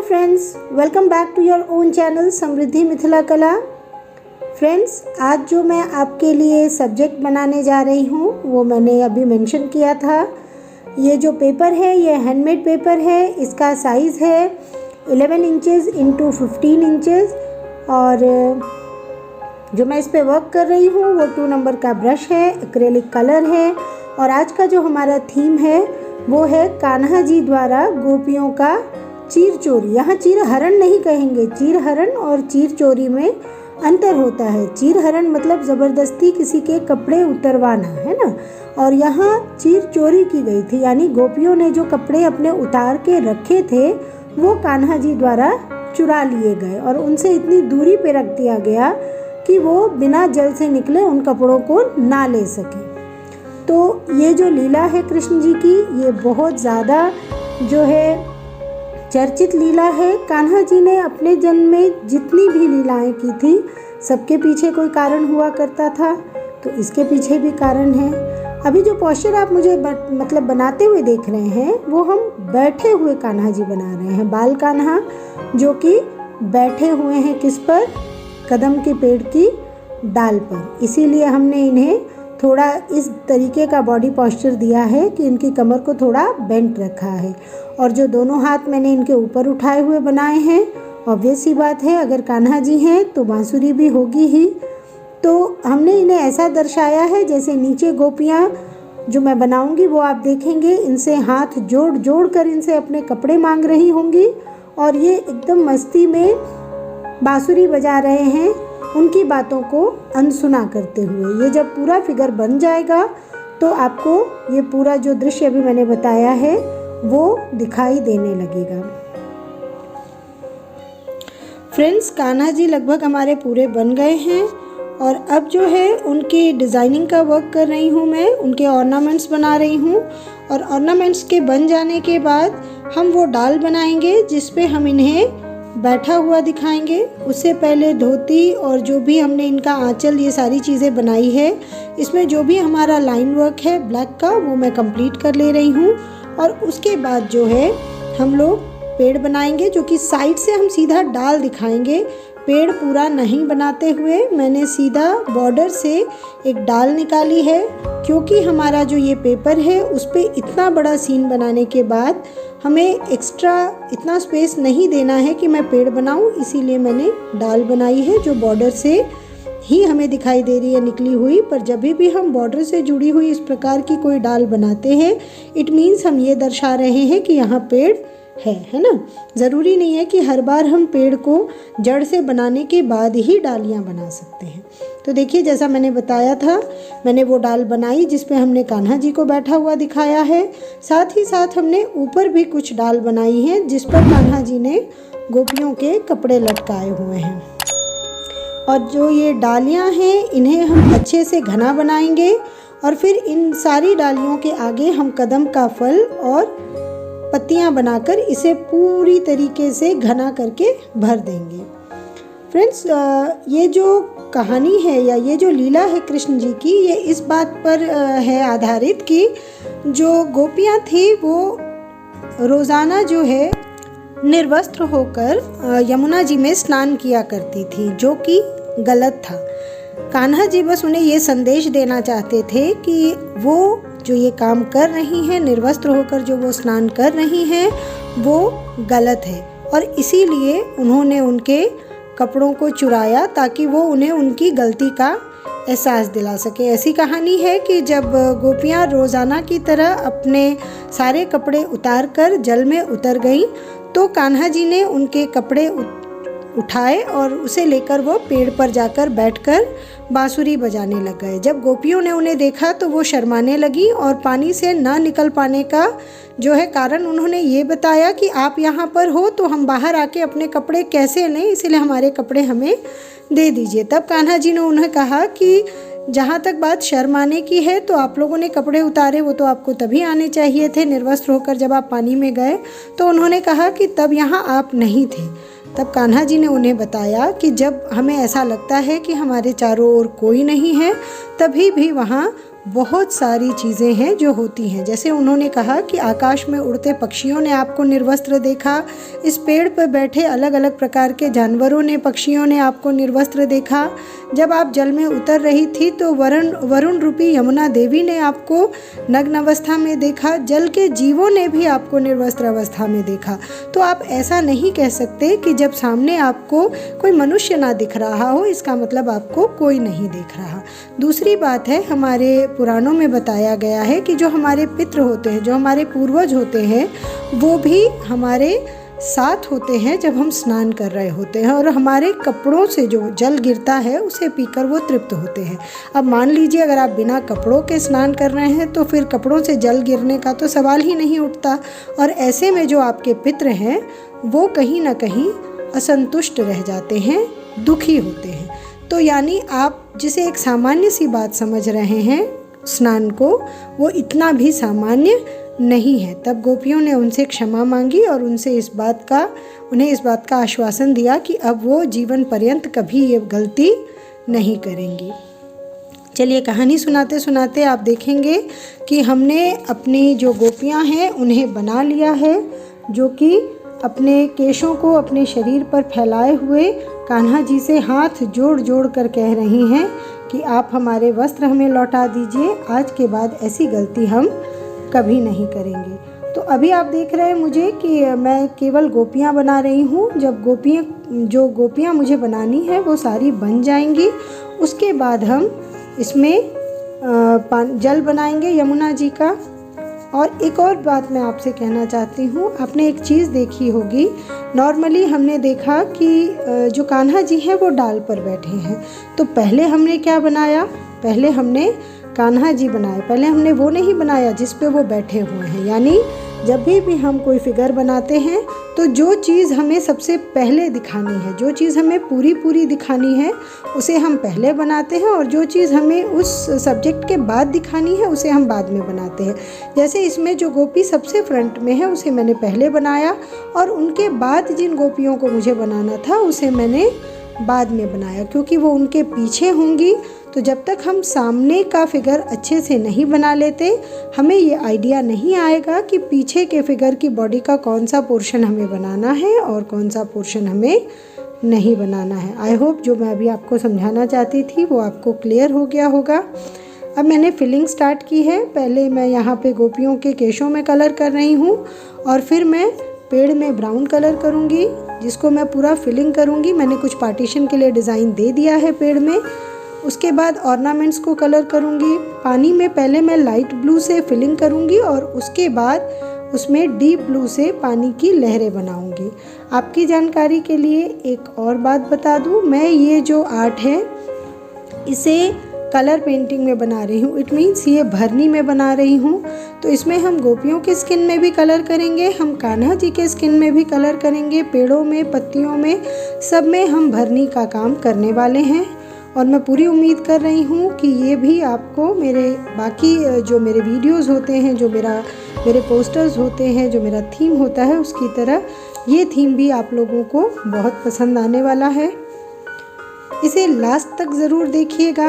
Friends, welcome back to your own channel Samriddhi Mithila Kala. Friends, आज जो मैं आपके लिए सब्जेक्ट बनाने जा रही हूँ वो मैंने अभी मेंशन किया था। ये जो पेपर है ये हैंडमेड पेपर है। इसका साइज़ है 11 इंचेस इंटू 15 इंचेस और जो मैं इस पे वर्क कर रही हूँ वो 2 नंबर का ब्रश है, एक्रेलिक कलर है। और आज का जो हमारा थीम है वो है कान्हा जी द्वारा गोपियों का चीर चोरी। यहाँ चीर हरण नहीं कहेंगे, चीर हरण और चीर चोरी में अंतर होता है। चीर हरण मतलब ज़बरदस्ती किसी के कपड़े उतरवाना, है ना। और यहाँ चीर चोरी की गई थी, यानी गोपियों ने जो कपड़े अपने उतार के रखे थे वो कान्हा जी द्वारा चुरा लिए गए और उनसे इतनी दूरी पे रख दिया गया कि वो बिना जल से निकले उन कपड़ों को ना ले सके। तो ये जो लीला है कृष्ण जी की, ये बहुत ज़्यादा जो है चर्चित लीला है। कान्हा जी ने अपने जन्म में जितनी भी लीलाएं की थी सबके पीछे कोई कारण हुआ करता था, तो इसके पीछे भी कारण है। अभी जो पोस्चर आप मुझे मतलब बनाते हुए देख रहे हैं वो हम बैठे हुए कान्हा जी बना रहे हैं। बाल कान्हा जो कि बैठे हुए हैं किस पर? कदम के पेड़ की डाल पर। इसीलिए हमने इन्हें थोड़ा इस तरीके का बॉडी पोस्चर दिया है कि इनकी कमर को थोड़ा बेंट रखा है। और जो दोनों हाथ मैंने इनके ऊपर उठाए हुए बनाए हैं, ऑब्वियस सी बात है अगर कान्हा जी हैं तो बांसुरी भी होगी ही। तो हमने इन्हें ऐसा दर्शाया है जैसे नीचे गोपियाँ जो मैं बनाऊंगी वो आप देखेंगे इनसे हाथ जोड़ जोड़ कर इनसे अपने कपड़े मांग रही होंगी और ये एकदम मस्ती में बांसुरी बजा रहे हैं उनकी बातों को अनसुना करते हुए। ये जब पूरा फिगर बन जाएगा तो आपको ये पूरा जो दृश्य अभी मैंने बताया है वो दिखाई देने लगेगा। फ्रेंड्स, कान्हा जी लगभग हमारे पूरे बन गए हैं और अब जो है उनकी डिज़ाइनिंग का वर्क कर रही हूँ मैं, उनके ऑर्नामेंट्स बना रही हूँ। और ऑर्नामेंट्स के बन जाने के बाद हम वो डाल बनाएंगे जिस पे हम इन्हें बैठा हुआ दिखाएंगे। उससे पहले धोती और जो भी हमने इनका आंचल ये सारी चीज़ें बनाई है, इसमें जो भी हमारा लाइन वर्क है ब्लैक का वो मैं कंप्लीट कर ले रही हूँ। और उसके बाद जो है हम लोग पेड़ बनाएंगे जो कि साइड से हम सीधा डाल दिखाएंगे। पेड़ पूरा नहीं बनाते हुए मैंने सीधा बॉर्डर से एक डाल निकाली है, क्योंकि हमारा जो ये पेपर है उस पर इतना बड़ा सीन बनाने के बाद हमें एक्स्ट्रा इतना स्पेस नहीं देना है कि मैं पेड़ बनाऊं, इसीलिए मैंने डाल बनाई है जो बॉर्डर से ही हमें दिखाई दे रही है निकली हुई। पर जब भी हम बॉर्डर से जुड़ी हुई इस प्रकार की कोई डाल बनाते हैं इट मीन्स हम ये दर्शा रहे हैं कि यहाँ पेड़ है ना। ज़रूरी नहीं है कि हर बार हम पेड़ को जड़ से बनाने के बाद ही डालियाँ बना सकते हैं। तो देखिए जैसा मैंने बताया था, मैंने वो डाल बनाई जिस पे हमने कान्हा जी को बैठा हुआ दिखाया है। साथ ही साथ हमने ऊपर भी कुछ डाल बनाई हैं जिस पर कान्हा जी ने गोपियों के कपड़े लटकाए हुए हैं। और जो ये डालियाँ हैं इन्हें हम अच्छे से घना बनाएंगे और फिर इन सारी डालियों के आगे हम कदम का फल और पत्तियां बनाकर इसे पूरी तरीके से घना करके भर देंगे। फ्रेंड्स, ये जो कहानी है या ये जो लीला है कृष्ण जी की, ये इस बात पर है आधारित कि जो गोपियां थी वो रोज़ाना जो है निर्वस्त्र होकर यमुना जी में स्नान किया करती थी, जो कि गलत था। कान्हा जी बस उन्हें ये संदेश देना चाहते थे कि वो जो ये काम कर रही हैं, निर्वस्त्र होकर जो वो स्नान कर रही हैं वो गलत है। और इसीलिए उन्होंने उनके कपड़ों को चुराया ताकि वो उन्हें उनकी गलती का एहसास दिला सके। ऐसी कहानी है कि जब गोपियाँ रोज़ाना की तरह अपने सारे कपड़े उतार कर जल में उतर गईं तो कान्हा जी ने उनके कपड़े उठाए और उसे लेकर वो पेड़ पर जाकर बैठकर बांसुरी बजाने लग गए। जब गोपियों ने उन्हें देखा तो वो शर्माने लगी और पानी से न निकल पाने का जो है कारण उन्होंने ये बताया कि आप यहाँ पर हो तो हम बाहर आके अपने कपड़े कैसे लें, इसीलिए हमारे कपड़े हमें दे दीजिए। तब कान्हा जी ने उन्हें कहा कि जहाँ तक बात शर्माने की है तो आप लोगों ने कपड़े उतारे वो तो आपको तभी आने चाहिए थे निर्वस्त्र होकर जब आप पानी में गए। तो उन्होंने कहा कि तब यहाँ आप नहीं थे। तब कान्हा जी ने उन्हें बताया कि जब हमें ऐसा लगता है कि हमारे चारों ओर कोई नहीं है तभी भी वहाँ बहुत सारी चीज़ें हैं जो होती हैं। जैसे उन्होंने कहा कि आकाश में उड़ते पक्षियों ने आपको निर्वस्त्र देखा, इस पेड़ पर बैठे अलग अलग प्रकार के जानवरों ने, पक्षियों ने आपको निर्वस्त्र देखा। जब आप जल में उतर रही थी तो वरुण रूपी यमुना देवी ने आपको नग्न अवस्था में देखा। जल के जीवों ने भी आपको निर्वस्त्र अवस्था में देखा। तो आप ऐसा नहीं कह सकते कि जब सामने आपको कोई मनुष्य ना दिख रहा हो, इसका मतलब आपको कोई नहीं देख रहा। दूसरी बात है, हमारे पुराणों में बताया गया है कि जो हमारे पितृ होते हैं, जो हमारे पूर्वज होते हैं, वो भी हमारे साथ होते हैं जब हम स्नान कर रहे होते हैं, और हमारे कपड़ों से जो जल गिरता है उसे पीकर वो तृप्त होते हैं। अब मान लीजिए अगर आप बिना कपड़ों के स्नान कर रहे हैं तो फिर कपड़ों से जल गिरने का तो सवाल ही नहीं उठता, और ऐसे में जो आपके पितृ हैं वो कहीं ना कहीं असंतुष्ट रह जाते हैं, दुखी होते हैं। तो यानी आप जिसे एक सामान्य सी बात समझ रहे हैं स्नान को, वो इतना भी सामान्य नहीं है। तब गोपियों ने उनसे क्षमा मांगी और उन्हें इस बात का आश्वासन दिया कि अब वो जीवन पर्यंत कभी ये गलती नहीं करेंगी। चलिए, कहानी सुनाते सुनाते आप देखेंगे कि हमने अपनी जो गोपियां हैं उन्हें बना लिया है, जो कि अपने केशों को अपने शरीर पर फैलाए हुए कान्हा जी से हाथ जोड़ जोड़ कर कह रही हैं कि आप हमारे वस्त्र हमें लौटा दीजिए, आज के बाद ऐसी गलती हम कभी नहीं करेंगे। तो अभी आप देख रहे हैं मुझे कि मैं केवल गोपियाँ बना रही हूँ। जब जो गोपियाँ मुझे बनानी है वो सारी बन जाएंगी, उसके बाद हम इसमें जल बनाएंगे यमुना जी का। और एक और बात मैं आपसे कहना चाहती हूँ, आपने एक चीज़ देखी होगी, नॉर्मली हमने देखा कि जो कान्हा जी हैं वो डाल पर बैठे हैं, तो पहले हमने क्या बनाया, पहले हमने कान्हा जी बनाए, पहले हमने वो नहीं बनाया जिस पे वो बैठे हुए हैं। यानी जब भी हम कोई फिगर बनाते हैं तो जो चीज़ हमें सबसे पहले दिखानी है, जो चीज़ हमें पूरी दिखानी है, उसे हम पहले बनाते हैं, और जो चीज़ हमें उस सब्जेक्ट के बाद दिखानी है उसे हम बाद में बनाते हैं। जैसे इसमें जो गोपी सबसे फ्रंट में है उसे मैंने पहले बनाया, और उनके बाद जिन गोपियों को मुझे बनाना था उसे मैंने बाद में बनाया, क्योंकि वो उनके पीछे होंगी। तो जब तक हम सामने का फिगर अच्छे से नहीं बना लेते, हमें ये आइडिया नहीं आएगा कि पीछे के फिगर की बॉडी का कौन सा पोर्शन हमें बनाना है और कौन सा पोर्शन हमें नहीं बनाना है। आई होप जो मैं अभी आपको समझाना चाहती थी वो आपको क्लियर हो गया होगा। अब मैंने फिलिंग स्टार्ट की है। पहले मैं यहाँ पे गोपियों के केशों में कलर कर रही हूँ, और फिर मैं पेड़ में ब्राउन कलर करूँगी, जिसको मैं पूरा फिलिंग करूँगी। मैंने कुछ पार्टीशन के लिए डिज़ाइन दे दिया है पेड़ में। उसके बाद ऑर्नामेंट्स को कलर करूँगी। पानी में पहले मैं लाइट ब्लू से फिलिंग करूँगी, और उसके बाद उसमें डीप ब्लू से पानी की लहरें बनाऊँगी। आपकी जानकारी के लिए एक और बात बता दूँ, मैं ये जो आर्ट है इसे कलर पेंटिंग में बना रही हूँ। इट मीन्स ये भरनी में बना रही हूँ। तो इसमें हम गोपियों के स्किन में भी कलर करेंगे, हम कान्हा जी के स्किन में भी कलर करेंगे, पेड़ों में, पत्तियों में, सब में हम भरनी का काम करने वाले हैं। और मैं पूरी उम्मीद कर रही हूँ कि ये भी आपको मेरे बाकी जो मेरे वीडियोस होते हैं, जो मेरे पोस्टर्स होते हैं, जो मेरा थीम होता है, उसकी तरह ये थीम भी आप लोगों को बहुत पसंद आने वाला है। इसे लास्ट तक ज़रूर देखिएगा।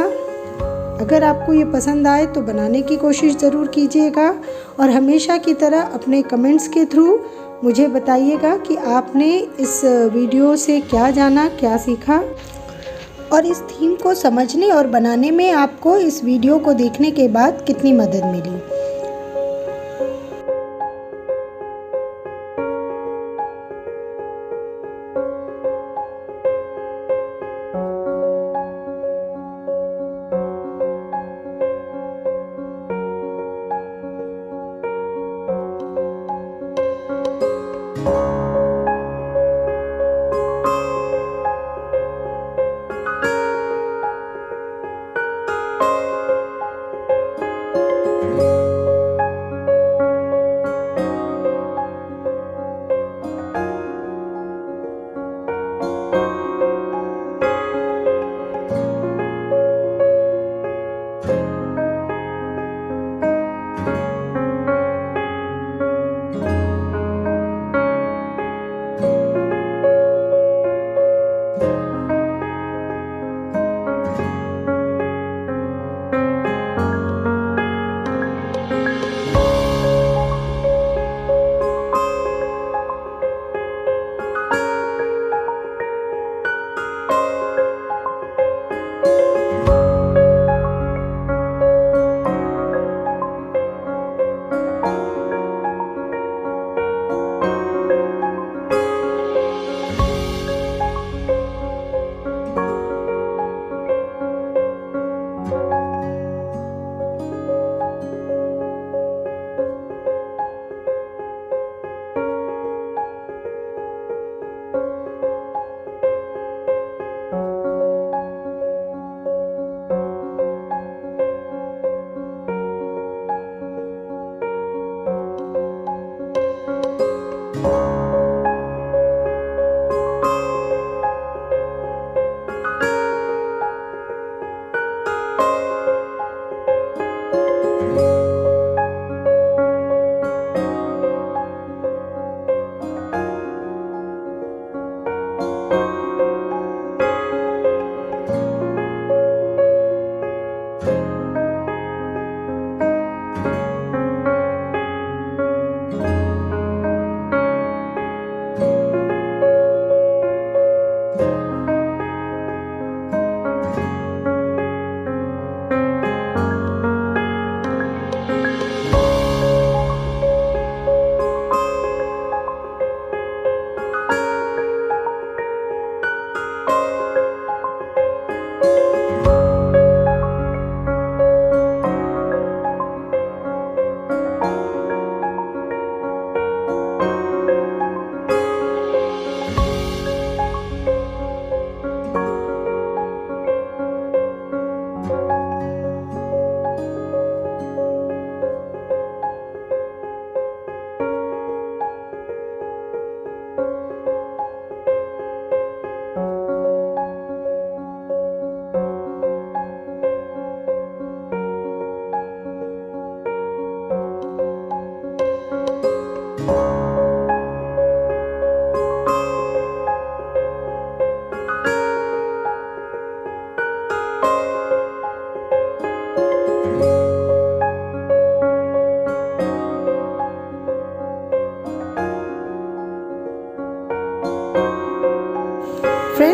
अगर आपको ये पसंद आए तो बनाने की कोशिश ज़रूर कीजिएगा, और हमेशा की तरह अपने कमेंट्स के थ्रू मुझे बताइएगा कि आपने इस वीडियो से क्या जाना, क्या सीखा, और इस थीम को समझने और बनाने में आपको इस वीडियो को देखने के बाद कितनी मदद मिली।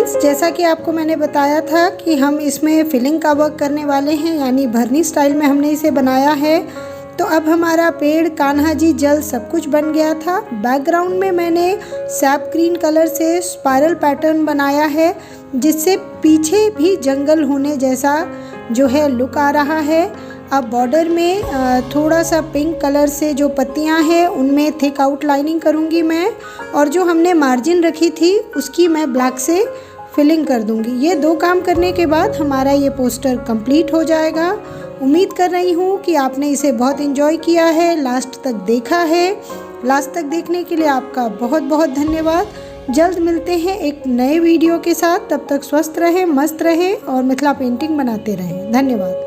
फ्रेंड्स, जैसा कि आपको मैंने बताया था कि हम इसमें फिलिंग का वर्क करने वाले हैं, यानी भरनी स्टाइल में हमने इसे बनाया है। तो अब हमारा पेड़, कान्हा जी, जल सब कुछ बन गया था। बैकग्राउंड में मैंने सैप ग्रीन कलर से स्पाइरल पैटर्न बनाया है, जिससे पीछे भी जंगल होने जैसा जो है लुक आ रहा है। अब बॉर्डर में थोड़ा सा पिंक कलर से जो पत्तियां हैं उनमें थिक आउटलाइनिंग करूंगी मैं, और जो हमने मार्जिन रखी थी उसकी मैं ब्लैक से फिलिंग कर दूंगी। ये 2 काम करने के बाद हमारा ये पोस्टर कंप्लीट हो जाएगा। उम्मीद कर रही हूँ कि आपने इसे बहुत एंजॉय किया है, लास्ट तक देखा है। लास्ट तक देखने के लिए आपका बहुत बहुत धन्यवाद। जल्द मिलते हैं एक नए वीडियो के साथ। तब तक स्वस्थ रहें, मस्त रहें और मिथिला पेंटिंग बनाते रहें। धन्यवाद।